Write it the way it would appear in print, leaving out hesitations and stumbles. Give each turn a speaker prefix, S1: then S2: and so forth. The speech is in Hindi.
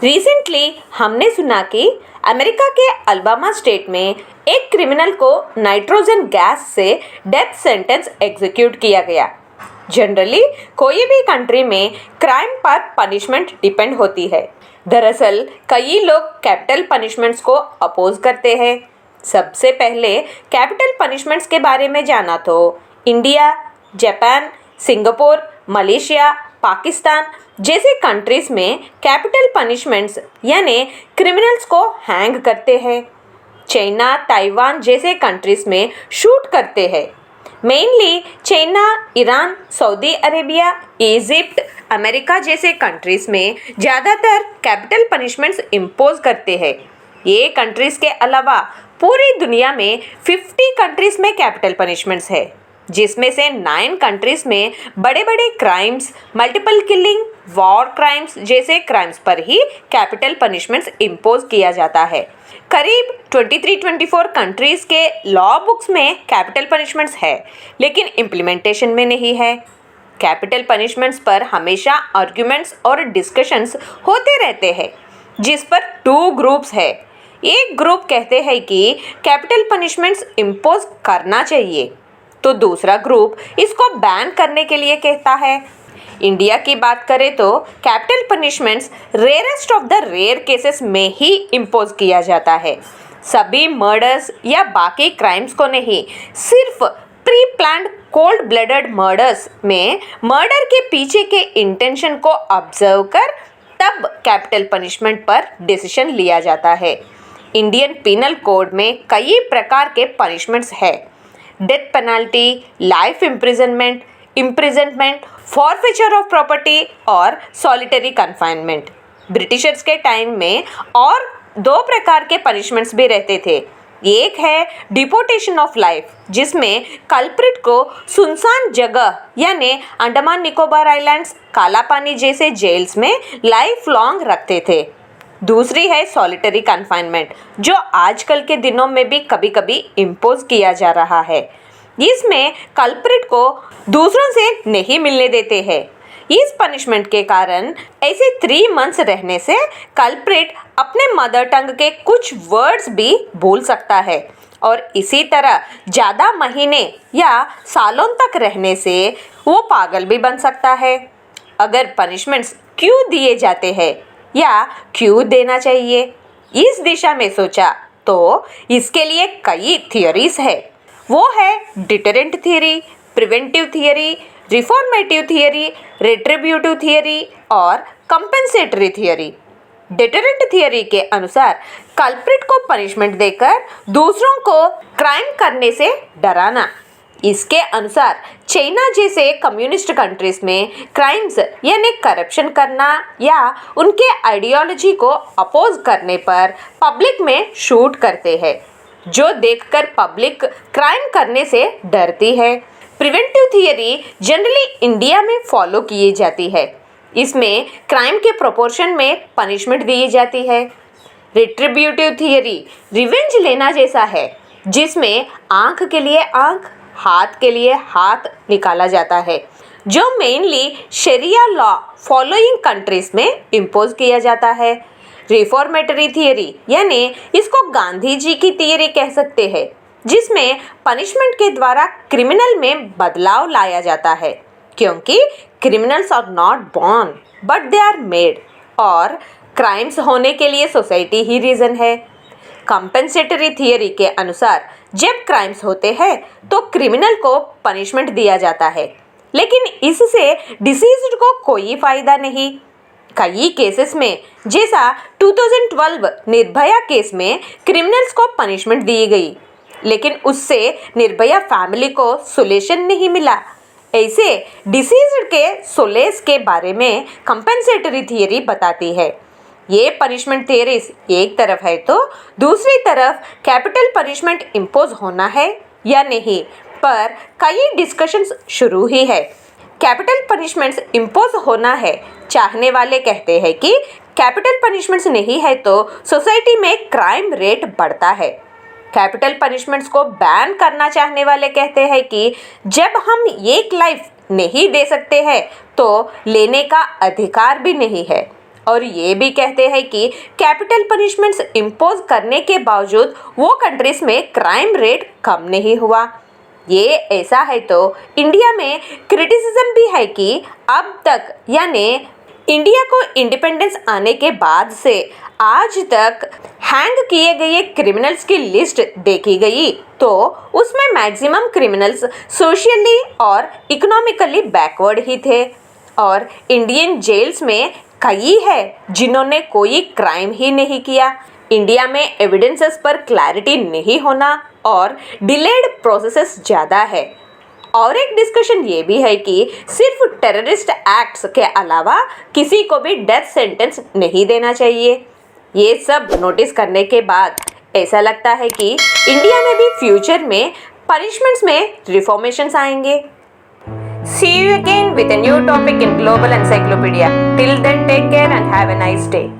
S1: रिसेंटली हमने सुना कि अमेरिका के अलाबामा स्टेट में एक क्रिमिनल को नाइट्रोजन गैस से डेथ सेंटेंस एग्जीक्यूट किया गया। जनरली कोई भी कंट्री में क्राइम पर पनिशमेंट डिपेंड होती है। दरअसल कई लोग कैपिटल पनिशमेंट्स को अपोज करते हैं। सबसे पहले कैपिटल पनिशमेंट्स के बारे में जाना तो India, Japan, Singapore, Malaysia, Pakistan जैसे कंट्रीज में कैपिटल पनिशमेंट्स यानी क्रिमिनल्स को हैंग करते हैं। चाइना, ताइवान जैसे कंट्रीज में शूट करते हैं। Mainly China, Iran, Saudi Arabia, Egypt, America जैसे कंट्रीज में ज़्यादातर कैपिटल पनिशमेंट्स इम्पोज करते हैं। ये कंट्रीज के अलावा पूरी दुनिया में 50 कंट्रीज में कैपिटल पनिशमेंट्स है, जिसमें से 9 कंट्रीज में बड़े बड़े crimes, multiple killing, war crimes जैसे क्राइम्स पर ही कैपिटल पनिशमेंट्स इम्पोज किया जाता है। करीब 23-24 कंट्रीज के लॉ बुक्स में कैपिटल पनिशमेंट्स है, लेकिन इम्प्लीमेंटेशन में नहीं है। कैपिटल पनिशमेंट्स पर हमेशा आर्ग्यूमेंट्स और डिस्कशंस होते रहते हैं, जिस पर 2 ग्रुप्स है। एक ग्रुप कहते हैं कि कैपिटल पनिशमेंट्स इम्पोज करना चाहिए, तो दूसरा ग्रुप इसको बैन करने के लिए कहता है। इंडिया की बात करें तो capital punishments rarest of the rare cases में ही इम्पोज किया जाता है। सभी मर्डर्स या बाकी क्राइम्स को नहीं, सिर्फ pre planned cold blooded murders में मर्डर के पीछे के इंटेंशन को ऑब्जर्व कर तब कैपिटल पनिशमेंट पर डिसीजन लिया जाता है। इंडियन पिनल कोड में कई प्रकार के पनिशमेंट्स है। Death penalty, life imprisonment, forfeiture of property और सॉलिटरी कन्फाइनमेंट। ब्रिटिशर्स के टाइम में और 2 प्रकार के पनिशमेंट्स भी रहते थे। एक है डिपोटेशन ऑफ लाइफ, जिसमें कल्प्रिट को सुनसान जगह यानी अंडमान निकोबार आइलैंड्स, काला पानी जैसे जेल्स में लाइफ लॉन्ग रखते थे। दूसरी है सॉलिटरी कन्फाइनमेंट, जो आजकल के दिनों में भी कभी कभी इम्पोज किया जा रहा है। इसमें कल्प्रिट को दूसरों से नहीं मिलने देते हैं। इस पनिशमेंट के कारण ऐसे 3 मंथ्स रहने से कल्प्रिट अपने मदर टंग के कुछ वर्ड्स भी भूल सकता है, और इसी तरह ज़्यादा महीने या सालों तक रहने से वो पागल भी बन सकता है। अगर पनिशमेंट्स क्यों दिए जाते हैं या क्यों देना चाहिए, इस दिशा में सोचा तो इसके लिए कई थियोरीज है। वो है deterrent theory, preventive theory, reformative theory, retributive theory और कंपेंसेटरी थियरी। डिटरेंट थियरी के अनुसार कल्प्रिट को पनिशमेंट देकर दूसरों को क्राइम करने से डराना। इसके अनुसार चाइना जैसे कम्युनिस्ट कंट्रीज में क्राइम्स यानी करप्शन करना या उनके आइडियोलॉजी को अपोज करने पर पब्लिक में शूट करते हैं, जो देखकर पब्लिक क्राइम करने से डरती है। प्रिवेंटिव थियरी जनरली इंडिया में फॉलो की जाती है। इसमें क्राइम के प्रोपोर्शन में पनिशमेंट दी जाती है। रिट्रिब्यूटिव थियरी रिवेंज लेना जैसा है, जिसमें आंख के लिए आंख, हाथ के लिए हाथ निकाला जाता है, जो मेनली शरिया लॉ फॉलोइंग कंट्रीज में इम्पोज किया जाता है। रिफॉर्मेटरी थियरी यानी इसको गांधी जी की थियरी कह सकते हैं, जिसमें पनिशमेंट के द्वारा क्रिमिनल में बदलाव लाया जाता है, क्योंकि criminals are not born but they are made, और क्राइम्स होने के लिए सोसाइटी ही रीज़न है। कंपेंसेटरी थियरी के अनुसार जब क्राइम्स होते हैं तो क्रिमिनल को पनिशमेंट दिया जाता है, लेकिन इससे डिसीज्ड को कोई फायदा नहीं। कई केसेस में, जैसा 2012 निर्भया केस में क्रिमिनल्स को पनिशमेंट दी गई, लेकिन उससे निर्भया फैमिली को सोल्यूशन नहीं मिला। ऐसे डिसीज्ड के सोलेस के बारे में कंपेंसेटरी थियरी बताती है। ये पनिशमेंट थियरीज एक तरफ है तो दूसरी तरफ कैपिटल पनिशमेंट इम्पोज होना है या नहीं पर कई डिस्कशंस शुरू ही है। कैपिटल पनिशमेंट्स इम्पोज होना है, चाहने वाले कहते हैं कि कैपिटल पनिशमेंट्स नहीं है तो सोसाइटी में क्राइम रेट बढ़ता है। कैपिटल पनिशमेंट्स को बैन करना चाहने वाले कहते हैं कि जब हम एक लाइफ नहीं दे सकते हैं तो लेने का अधिकार भी नहीं है, और ये भी कहते हैं कि कैपिटल पनिशमेंट्स इम्पोज करने के बावजूद वो कंट्रीज में क्राइम रेट कम नहीं हुआ। ये ऐसा है तो इंडिया में क्रिटिसिज्म भी है कि अब तक यानी इंडिया को इंडिपेंडेंस आने के बाद से आज तक हैंग किए गए क्रिमिनल्स की लिस्ट देखी गई तो उसमें मैक्सिमम क्रिमिनल्स सोशली और इकोनॉमिकली बैकवर्ड ही थे और इंडियन जेल्स में कई है जिन्होंने कोई क्राइम ही नहीं किया। इंडिया में एविडेंसेस पर क्लैरिटी नहीं होना और डिलेड प्रोसेसेस ज़्यादा है। और एक डिस्कशन ये भी है कि सिर्फ टेररिस्ट एक्ट्स के अलावा किसी को भी डेथ सेंटेंस नहीं देना चाहिए। ये सब नोटिस करने के बाद ऐसा लगता है कि इंडिया में भी फ्यूचर में पनिशमेंट्स में रिफॉर्मेशंस आएंगे। See you again with a new topic in Global Encyclopedia. Till then, take care and have a nice day.